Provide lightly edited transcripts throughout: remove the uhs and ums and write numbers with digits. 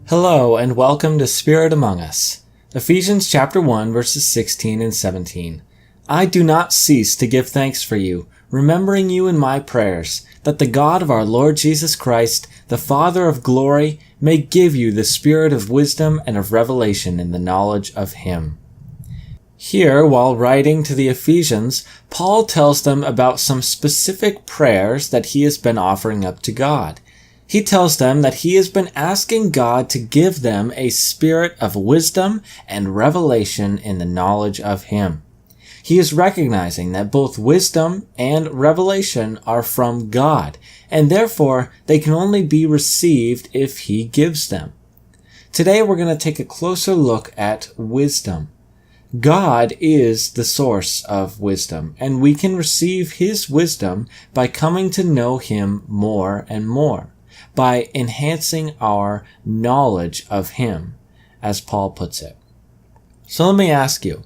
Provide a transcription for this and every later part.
Hello and welcome to Spirit Among Us. Ephesians chapter 1 verses 16 and 17. I do not cease to give thanks for you, remembering you in my prayers, that the God of our Lord Jesus Christ, the Father of glory, may give you the spirit of wisdom and of revelation in the knowledge of him. Here, while writing to the Ephesians, Paul tells them about some specific prayers that he has been offering up to God. He tells them that he has been asking God to give them a spirit of wisdom and revelation in the knowledge of him. He is recognizing that both wisdom and revelation are from God, and therefore they can only be received if he gives them. Today we're going to take a closer look at wisdom. God is the source of wisdom, and we can receive his wisdom by coming to know him more and more, by enhancing our knowledge of him, as Paul puts it. So let me ask you,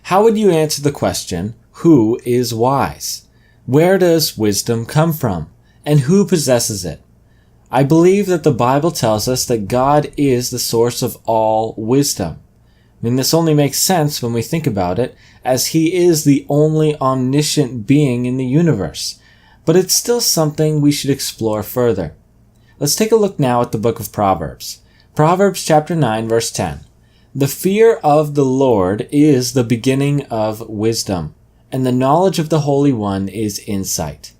how would you answer the question, who is wise? Where does wisdom come from? And who possesses it? I believe that the Bible tells us that God is the source of all wisdom. This only makes sense when we think about it, as he is the only omniscient being in the universe. But it's still something we should explore further. Let's take a look now at the book of Proverbs. Proverbs chapter 9 verse 10. The fear of the Lord is the beginning of wisdom, and the knowledge of the Holy One is insight.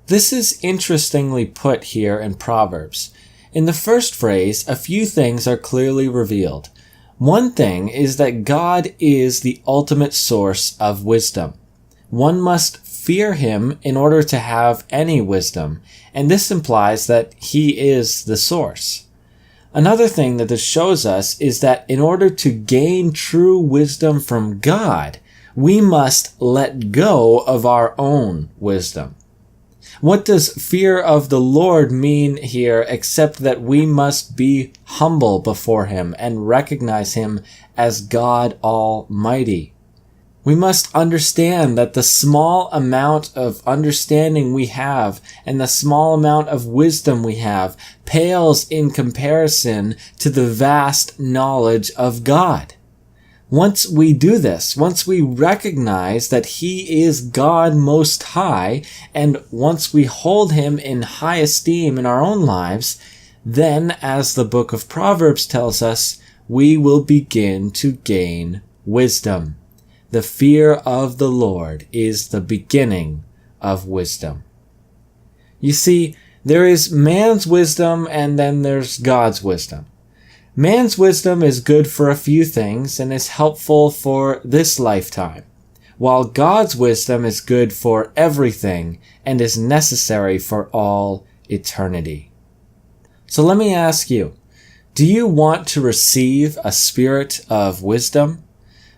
This is interestingly put here in Proverbs. In the first phrase, a few things are clearly revealed. One thing is that God is the ultimate source of wisdom. One must fear him in order to have any wisdom, and this implies that he is the source. Another thing that this shows us is that in order to gain true wisdom from God, we must let go of our own wisdom. What does fear of the Lord mean here except that we must be humble before him and recognize him as God Almighty? We must understand that the small amount of understanding we have and the small amount of wisdom we have pales in comparison to the vast knowledge of God. Once we do this, once we recognize that he is God Most High, and once we hold him in high esteem in our own lives, then, as the book of Proverbs tells us, we will begin to gain wisdom. The fear of the Lord is the beginning of wisdom. You see, there is man's wisdom and then there's God's wisdom. Man's wisdom is good for a few things and is helpful for this lifetime, while God's wisdom is good for everything and is necessary for all eternity. So let me ask you, do you want to receive a spirit of wisdom?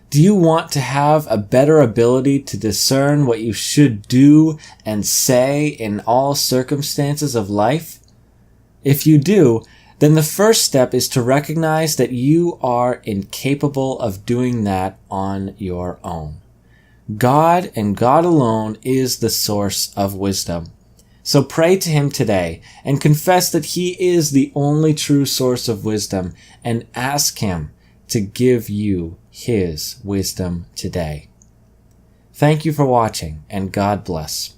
Do you want to have a better ability to discern what you should do and say in all circumstances of life? If you do, then the first step is to recognize that you are incapable of doing that on your own. God and God alone is the source of wisdom. So pray to him today and confess that he is the only true source of wisdom, and ask him to give you his wisdom today. Thank you for watching, and God bless.